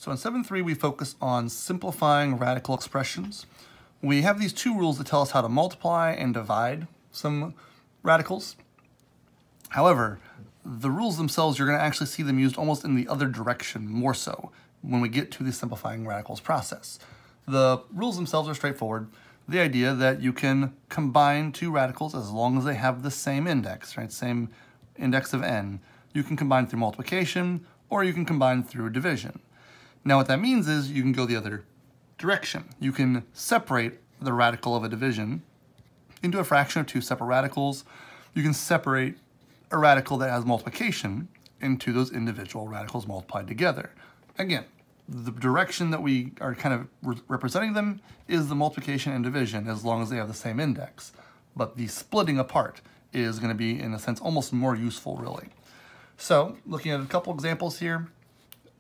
So in 7.3, we focus on simplifying radical expressions. We have these two rules that tell us how to multiply and divide some radicals. However, the rules themselves, you're going to actually see them used almost in the other direction more so when we get to the simplifying radicals process. The rules themselves are straightforward. The idea that you can combine two radicals as long as they have the same index, right? Same index of n. You can combine through multiplication or you can combine through division. Now what that means is you can go the other direction. You can separate the radical of a division into a fraction of two separate radicals. You can separate a radical that has multiplication into those individual radicals multiplied together. Again, the direction that we are kind of representing them is the multiplication and division as long as they have the same index. But the splitting apart is going to be, in a sense, almost more useful, really. So, looking at a couple examples here,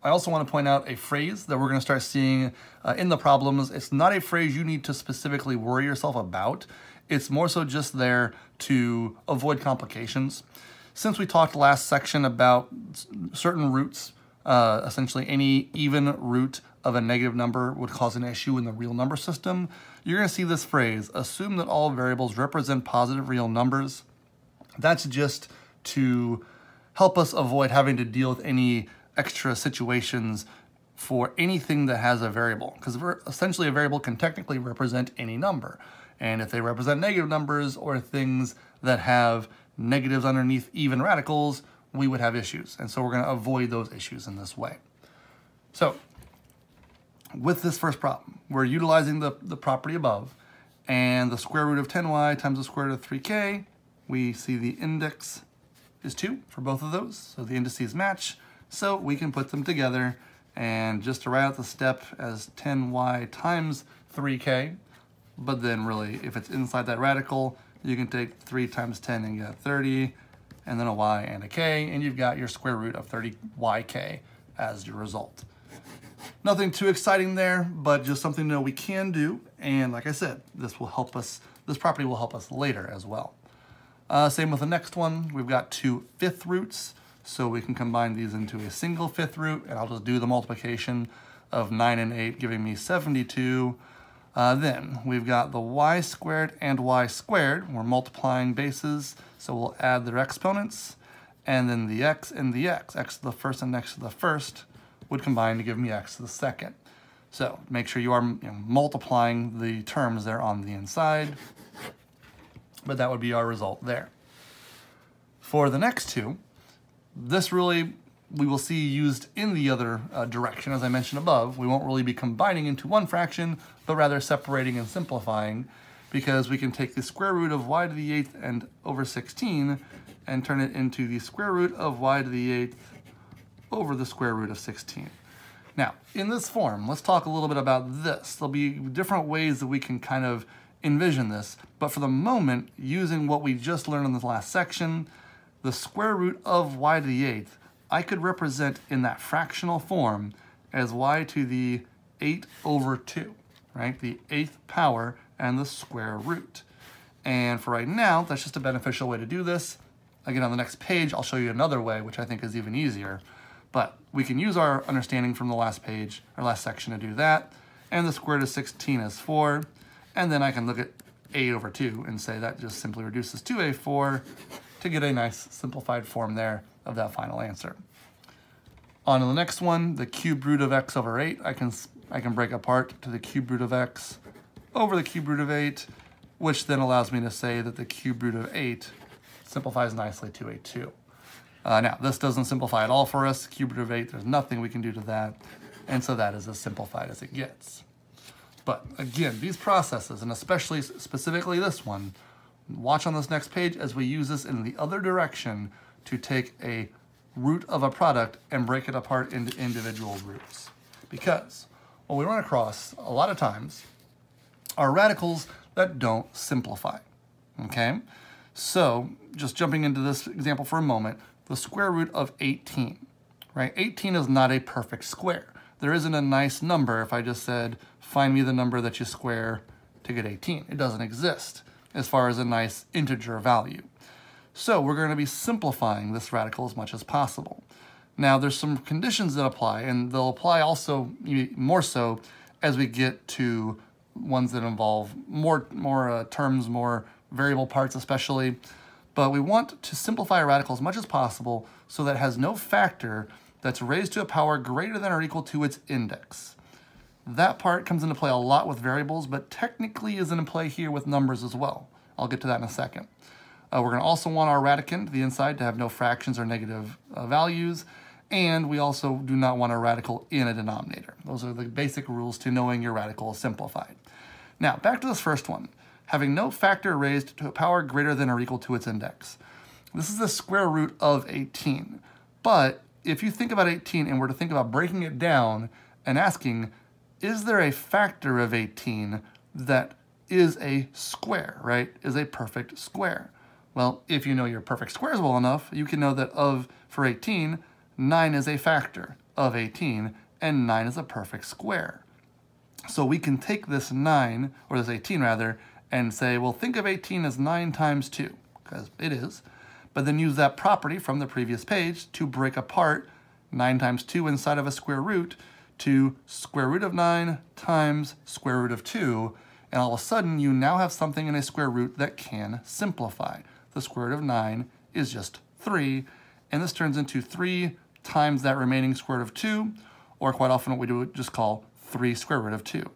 I also want to point out a phrase that we're going to start seeing in the problems. It's not a phrase you need to specifically worry yourself about. It's more so just there to avoid complications. Since we talked last section about certain roots, essentially any even root of a negative number would cause an issue in the real number system, you're going to see this phrase, assume that all variables represent positive real numbers. That's just to help us avoid having to deal with any extra situations for anything that has a variable, because essentially a variable can technically represent any number. And if they represent negative numbers or things that have negatives underneath even radicals, we would have issues. And so we're going to avoid those issues in this way. So with this first problem, we're utilizing the property above, and the square root of 10y times the square root of 3k, we see the index is 2 for both of those, so the indices match. So we can put them together, and just to write out the step as 10y times 3k, but then really, if it's inside that radical, you can take 3 times 10 and get 30, and then a y and a k, and you've got your square root of 30yk as your result. Nothing too exciting there, but just something that we can do, and like I said, this will help us, this property will help us later as well. Same with the next one, we've got two fifth roots, so we can combine these into a single fifth root, and I'll just do the multiplication of 9 and 8, giving me 72. Then we've got the y squared and y squared. We're multiplying bases, so we'll add their exponents, and then the x and the x to the first and x to the first, would combine to give me x to the second. So make sure you are multiplying the terms there on the inside, but that would be our result there. For the next two, this really we will see used in the other direction, as I mentioned above. We won't really be combining into one fraction, but rather separating and simplifying, because we can take the square root of y to the 8th and over 16 and turn it into the square root of y to the 8th over the square root of 16. Now, in this form, let's talk a little bit about this. There'll be different ways that we can kind of envision this, but for the moment, using what we just learned in the last section, the square root of y to the 8th, I could represent in that fractional form as y to the 8 over 2, right? The 8th power and the square root. And for right now, that's just a beneficial way to do this. Again, on the next page, I'll show you another way, which I think is even easier. But we can use our understanding from the last page, or last section, to do that. And the square root of 16 is 4. And then I can look at 8 over 2 and say that just simply reduces to a 4 to get a nice simplified form there of that final answer. On to the next one, the cube root of x over 8. I can break apart to the cube root of x over the cube root of 8, which then allows me to say that the cube root of 8 simplifies nicely to a 2. Now, this doesn't simplify at all for us. Cube root of 8, there's nothing we can do to that, and so that is as simplified as it gets. But again, these processes, and especially specifically this one, watch on this next page as we use this in the other direction to take a root of a product and break it apart into individual roots. Because what we run across a lot of times are radicals that don't simplify, okay? So just jumping into this example for a moment, the square root of 18, right? 18 is not a perfect square. There isn't a nice number if I just said, find me the number that you square to get 18. It doesn't exist as far as a nice integer value. So we're going to be simplifying this radical as much as possible. Now, there's some conditions that apply, and they'll apply also more so as we get to ones that involve more terms, more variable parts especially. But we want to simplify a radical as much as possible so that it has no factor that's raised to a power greater than or equal to its index. That part comes into play a lot with variables, but technically is in play here with numbers as well. I'll get to that in a second. We're going to also want our radicand, the inside, to have no fractions or negative values, and we also do not want a radical in a denominator. Those are the basic rules to knowing your radical is simplified. Now, back to this first one. Having no factor raised to a power greater than or equal to its index. This is the square root of 18. But if you think about 18 and were to think about breaking it down and asking, is there a factor of 18 that is a square, right? Is a perfect square? Well, if you know your perfect squares well enough, you can know that for 18, 9 is a factor of 18, and 9 is a perfect square. So we can take this 9, or this 18 rather, and say, well, think of 18 as 9 times 2, because it is, but then use that property from the previous page to break apart 9 times 2 inside of a square root to square root of 9 times square root of 2, and all of a sudden you now have something in a square root that can simplify. The square root of 9 is just 3, and this turns into 3 times that remaining square root of 2, or quite often what we do just call 3 square root of 2.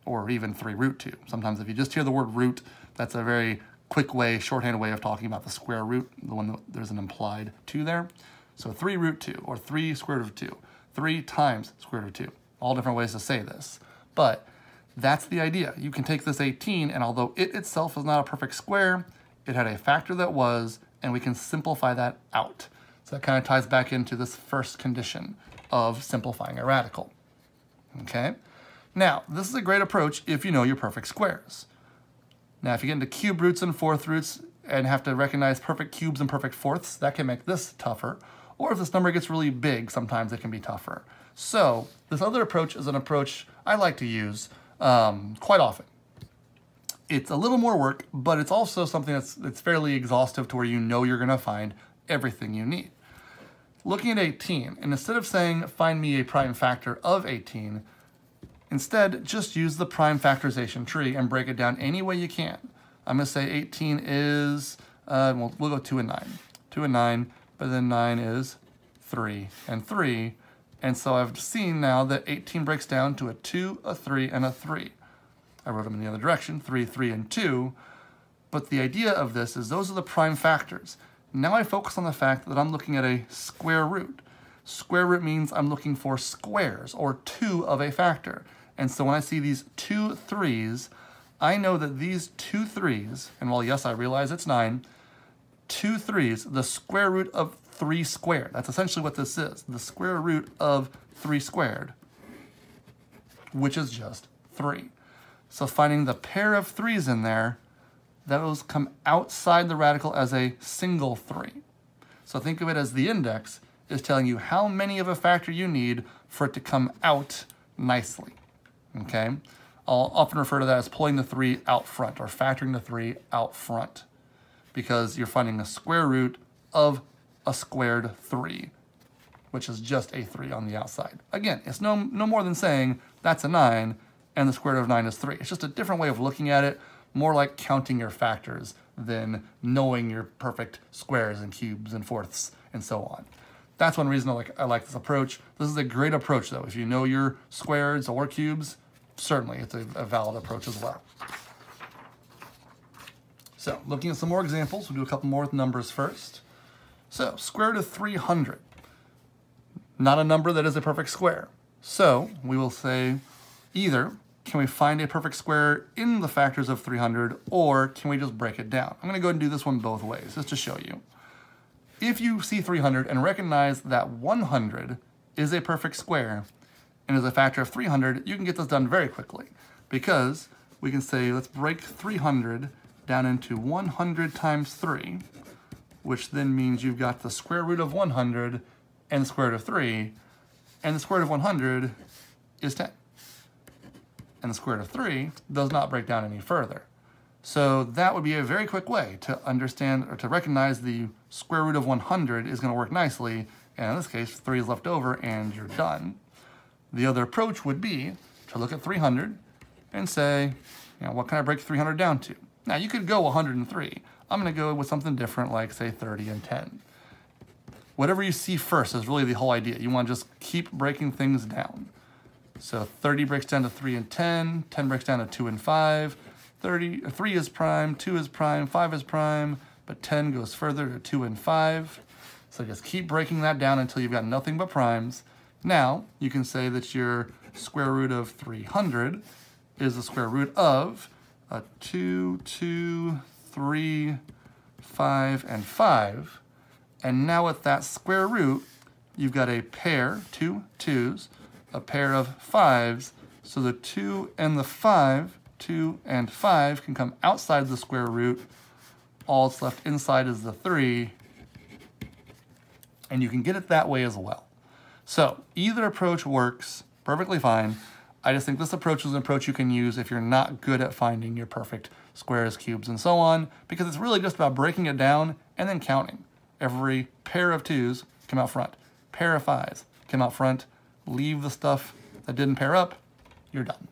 Or even 3 root 2. Sometimes if you just hear the word root, that's a very quick way, shorthand way of talking about the square root, the one that there's an implied 2 there. So 3 root 2, or 3 square root of 2, 3 times square root of 2. All different ways to say this. But that's the idea. You can take this 18, and although it itself is not a perfect square, it had a factor that was, and we can simplify that out. So that kind of ties back into this first condition of simplifying a radical. Okay? Now, this is a great approach if you know your perfect squares. Now, if you get into cube roots and fourth roots and have to recognize perfect cubes and perfect fourths, that can make this tougher. Or if this number gets really big, sometimes it can be tougher. So, this other approach is an approach I like to use quite often. It's a little more work, but it's also something that's fairly exhaustive to where you know you're going to find everything you need. Looking at 18, and instead of saying, find me a prime factor of 18, instead, just use the prime factorization tree and break it down any way you can. I'm going to say 18 is, we'll go 2 and 9. 2 and 9, but then 9 is 3 and 3. And so I've seen now that 18 breaks down to a 2, a 3, and a 3. I wrote them in the other direction, 3, 3, and 2. But the idea of this is those are the prime factors. Now I focus on the fact that I'm looking at a square root. Square root means I'm looking for squares, or 2 of a factor. And so when I see these 2 3s, I know that these 2 3s, and while yes, I realize it's 9, 2 3s, the square root of 3 squared. That's essentially what this is, the square root of 3 squared, which is just 3. So finding the pair of 3s in there, those come outside the radical as a single 3. So think of it as the index is telling you how many of a factor you need for it to come out nicely. Okay, I'll often refer to that as pulling the 3 out front, or factoring the 3 out front, because you're finding a square root of a squared 3, which is just a 3 on the outside. Again, it's no more than saying that's a 9 and the square root of 9 is 3. It's just a different way of looking at it, more like counting your factors than knowing your perfect squares and cubes and fourths and so on. That's one reason I like this approach. This is a great approach though. If you know your squares or cubes, certainly it's a valid approach as well. So looking at some more examples, we'll do a couple more with numbers first. So square root of 300, not a number that is a perfect square. So we will say either can we find a perfect square in the factors of 300, or can we just break it down? I'm going to go ahead and do this one both ways just to show you. If you see 300 and recognize that 100 is a perfect square and is a factor of 300, you can get this done very quickly, because we can say let's break 300 down into 100 times 3, which then means you've got the square root of 100 and the square root of 3, and the square root of 100 is 10. And the square root of 3 does not break down any further. So that would be a very quick way to understand or to recognize the square root of 100 is going to work nicely, and in this case, 3 is left over, and you're done. The other approach would be to look at 300 and say, what can I break 300 down to? Now, you could go 103. I'm going to go with something different, like, say, 30 and 10. Whatever you see first is really the whole idea. You want to just keep breaking things down. So 30 breaks down to 3 and 10, 10 breaks down to 2 and 5, 3 is prime, 2 is prime, 5 is prime, but 10 goes further to 2 and 5. So just keep breaking that down until you've got nothing but primes. Now, you can say that your square root of 300 is the square root of 2, 2, 3, 5, and 5. And now with that square root, you've got a pair, 2 2s, a pair of 5s. So the 2 and the 5, 2 and 5 can come outside the square root. All that's left inside is the 3. And you can get it that way as well. So either approach works perfectly fine. I just think this approach is an approach you can use if you're not good at finding your perfect squares, cubes, and so on, because it's really just about breaking it down and then counting. Every pair of 2s come out front. Pair of 5s come out front. Leave the stuff that didn't pair up. You're done.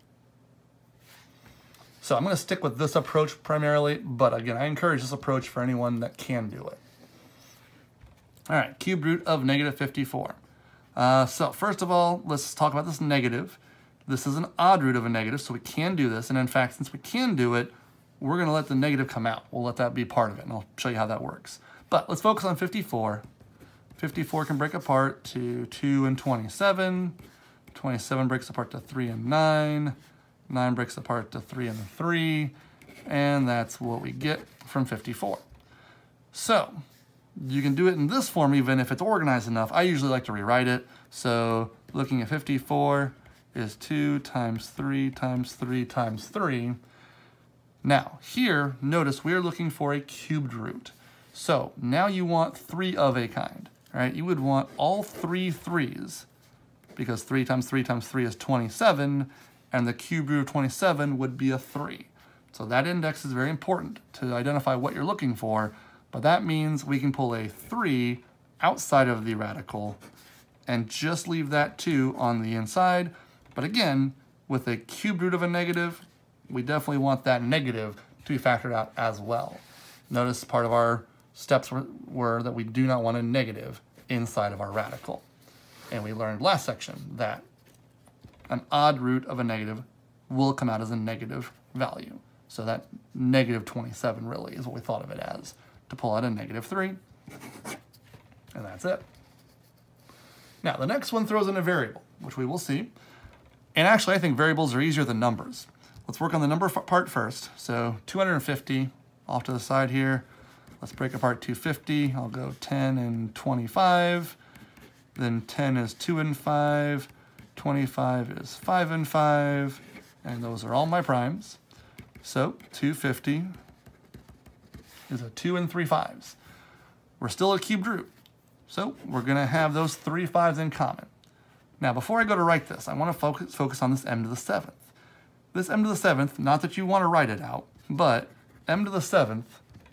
So I'm going to stick with this approach primarily, but again, I encourage this approach for anyone that can do it. All right, cube root of negative 54. So first of all, let's talk about this negative. This is an odd root of a negative, so we can do this. And in fact, since we can do it, we're going to let the negative come out. We'll let that be part of it, and I'll show you how that works. But let's focus on 54. 54 can break apart to 2 and 27. 27 breaks apart to 3 and 9. 9 breaks apart to 3 and 3. And that's what we get from 54. So you can do it in this form even if it's organized enough. I usually like to rewrite it. So looking at 54 is 2 times 3 times 3 times 3. Now here, notice we're looking for a cubed root. So now you want 3 of a kind, right? You would want all 3 3s, because 3 times 3 times 3 is 27, and the cube root of 27 would be a 3. So that index is very important to identify what you're looking for, but that means we can pull a 3 outside of the radical and just leave that 2 on the inside. But again, with a cube root of a negative, we definitely want that negative to be factored out as well. Notice part of our steps were that we do not want a negative inside of our radical. And we learned last section that an odd root of a negative will come out as a negative value. So that negative 27 really is what we thought of it as, to pull out a negative 3. And that's it. Now, the next one throws in a variable, which we will see. And actually, I think variables are easier than numbers. Let's work on the number part first. So 250 off to the side here. Let's break apart 250. I'll go 10 and 25. Then 10 is 2 and 5. 25 is 5 and 5. And those are all my primes. So 250 is a 2 and 3 5s. We're still a cubed root. So we're going to have those 3 5s in common. Now, before I go to write this, I want to focus on this m to the 7th. This m to the 7th, not that you want to write it out, but m to the 7th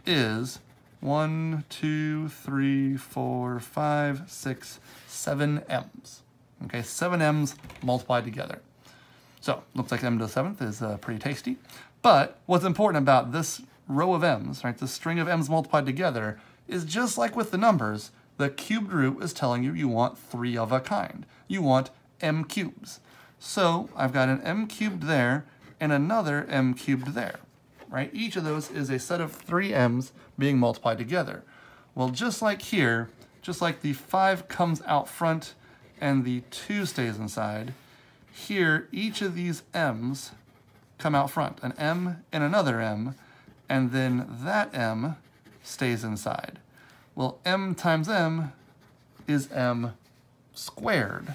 is 1, 2, 3, 4, 5, 6, 7 m's. Okay, 7 m's multiplied together. So, looks like m to the 7th is pretty tasty. But what's important about this row of m's, right, this string of m's multiplied together, is just like with the numbers, the cubed root is telling you you want 3 of a kind. You want m cubes. So I've got an m cubed there and another m cubed there, right? Each of those is a set of 3 m's being multiplied together. Well, just like here, just like the 5 comes out front and the 2 stays inside, here each of these m's come out front, an m and another m, and then that m stays inside. Well, m times m is m squared.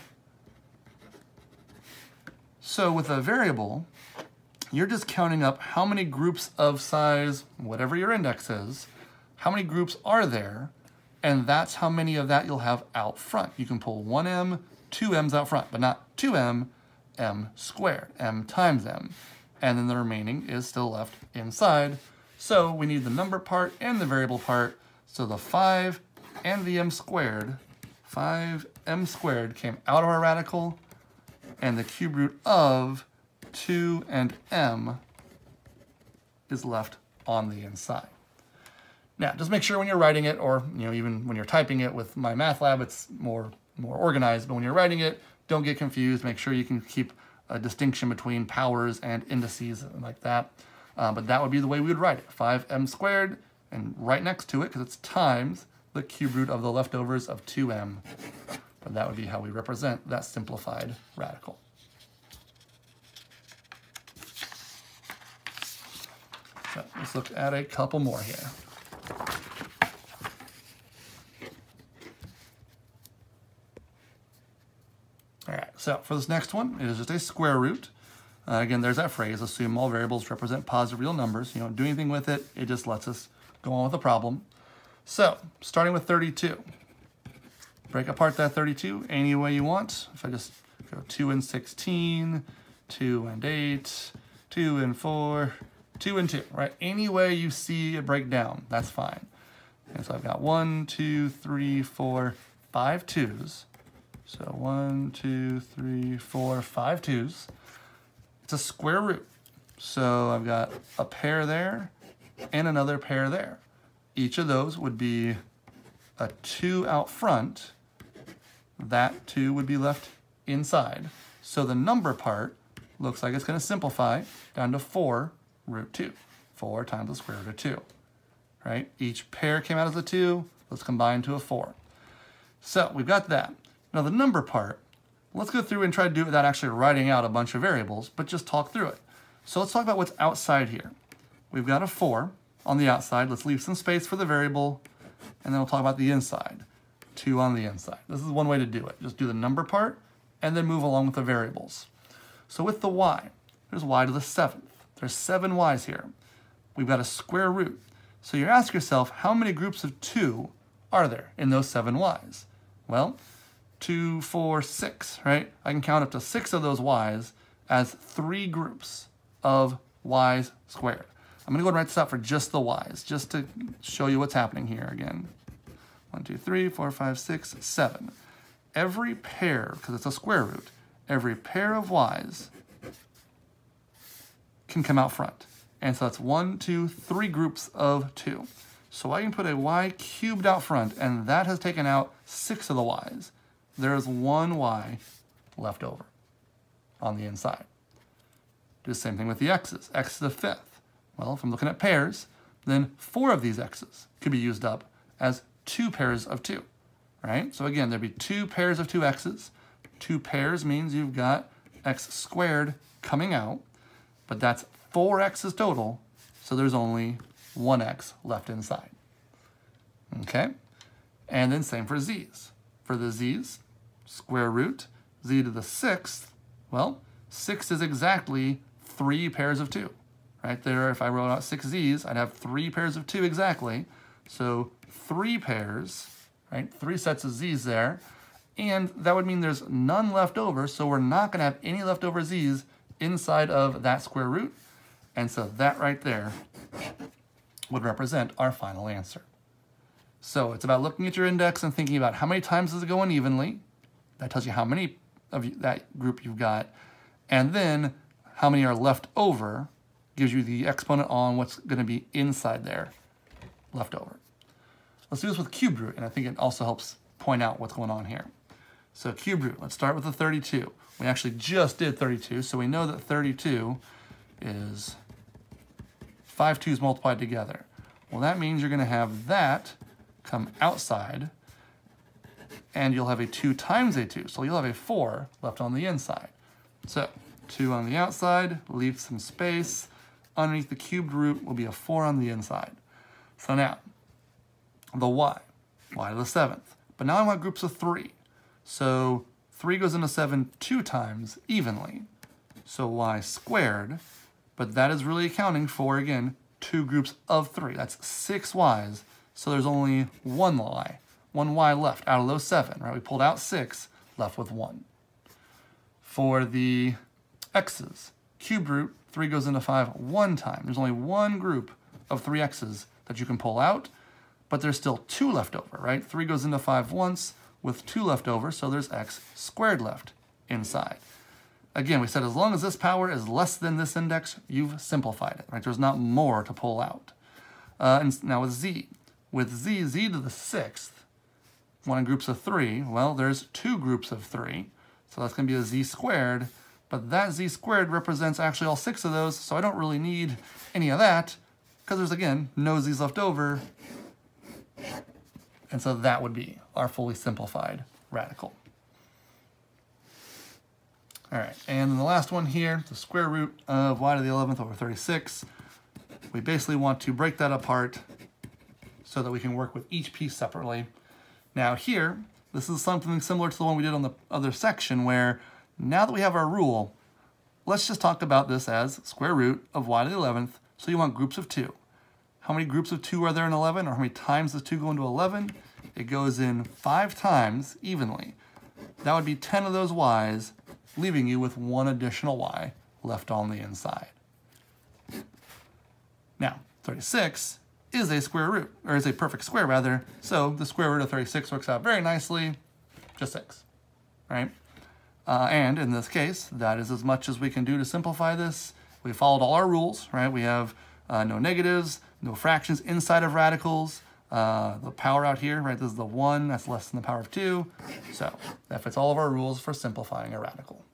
So with a variable, you're just counting up how many groups of size, whatever your index is, how many groups are there, and that's how many of that you'll have out front. You can pull 1m, 2 m's out front, but not 2m, m squared, m times m. And then the remaining is still left inside. So we need the number part and the variable part. So the 5 and the m squared 5m squared came out of our radical, and the cube root of 2 and m is left on the inside. Now, just make sure when you're writing it, or even when you're typing it with MyMathLab, it's more organized, but when you're writing it, don't get confused. Make sure you can keep a distinction between powers and indices and like that. But that would be the way we would write it. 5m squared, and right next to it, because it's times the cube root of the leftovers of 2m. But that would be how we represent that simplified radical. So let's look at a couple more here. All right, so for this next one, it is just a square root. Again, there's that phrase, assume all variables represent positive real numbers. You don't do anything with it. It just lets us go on with the problem. So, starting with 32. Break apart that 32 any way you want. If I just go 2 and 16, 2 and 8, 2 and 4, 2 and 2, right? Any way you see it break down, that's fine. And so I've got 1, 2, 3, 4, 5 2s. So 1, 2, 3, 4, 5 2s. It's a square root. So I've got a pair there and another pair there. Each of those would be a 2 out front. That 2 would be left inside. So the number part looks like it's going to simplify down to 4 root 2. 4 times the square root of 2. Right? Each pair came out as a 2. Let's combine to a 4. So we've got that. Now the number part, let's go through and try to do it without actually writing out a bunch of variables, but just talk through it. So let's talk about what's outside here. We've got a 4 on the outside. Let's leave some space for the variable, and then we'll talk about the inside. 2 on the inside. This is one way to do it. Just do the number part, and then move along with the variables. So with the y, there's y to the 7th. There's 7 y's here. We've got a square root. So you ask yourself, how many groups of 2 are there in those 7 y's? Well, 2, 4, 6, right? I can count up to 6 of those y's as 3 groups of y's squared. I'm going to go ahead and write this out for just the y's, just to show you what's happening here again. 1, 2, 3, 4, 5, 6, 7. Every pair, because it's a square root, every pair of y's can come out front. And so that's 1, 2, 3 groups of 2. So I can put a y cubed out front, and that has taken out 6 of the y's. There's 1 y left over on the inside. Do the same thing with the x's. X to the 5th. Well, if I'm looking at pairs, then 4 of these x's could be used up as 2 pairs of 2, right? So again, there'd be 2 pairs of 2 x's. 2 pairs means you've got x squared coming out, but that's 4 x's total, so there's only 1 x left inside. Okay? And then same for z's. For the z's, square root, z to the 6th, well, 6 is exactly 3 pairs of 2. Right there, if I wrote out 6 z's, I'd have 3 pairs of 2 exactly. So 3 pairs, right, 3 sets of z's there. And that would mean there's none left over, so we're not going to have any leftover z's inside of that square root. And so that right there would represent our final answer. So it's about looking at your index and thinking about how many times does it go unevenly. That tells you how many of that group you've got. And then how many are left over gives you the exponent on what's going to be inside there left over. Let's do this with cube root, and I think it also helps point out what's going on here. So cube root, let's start with the 32. We actually just did 32, so we know that 32 is 5 2's multiplied together. Well, that means you're going to have that come outside, and you'll have a 2 times a 2. So you'll have a 4 left on the inside. So 2 on the outside, leave some space. Underneath the cubed root will be a 4 on the inside. So now, the y to the 7th. But now I want groups of 3. So 3 goes into 7 2 times evenly. So y squared, but that is really accounting for, again, 2 groups of 3. That's 6 y's. So there's only 1 y left out of those 7, right? We pulled out 6, left with 1. For the x's, cube root, 3 goes into 5 1 time. There's only 1 group of 3 x's that you can pull out, but there's still 2 left over, right? 3 goes into 5 once, with 2 left over, so there's x squared left inside. Again, we said as long as this power is less than this index, you've simplified it, right? There's not more to pull out. And now with z to the 6th, one in groups of 3, well, there's 2 groups of 3, so that's going to be a z squared, but that z squared represents actually all 6 of those, so I don't really need any of that, because there's, again, no z's left over, and so that would be our fully simplified radical. All right, and then the last one here, the square root of y to the 11th over 36. We basically want to break that apart so that we can work with each piece separately. Now here, this is something similar to the one we did on the other section, where now that we have our rule, let's just talk about this as square root of y to the 11th. So you want groups of 2. How many groups of 2 are there in 11, or how many times does 2 go into 11? It goes in 5 times evenly. That would be 10 of those y's, leaving you with 1 additional y left on the inside. Now, 36 is a square root, or is a perfect square rather, so the square root of 36 works out very nicely, just 6, right? And in this case, that is as much as we can do to simplify this. We followed all our rules, right? We have no negatives, no fractions inside of radicals, the power out here, right? This is the 1, that's less than the power of 2. So that fits all of our rules for simplifying a radical.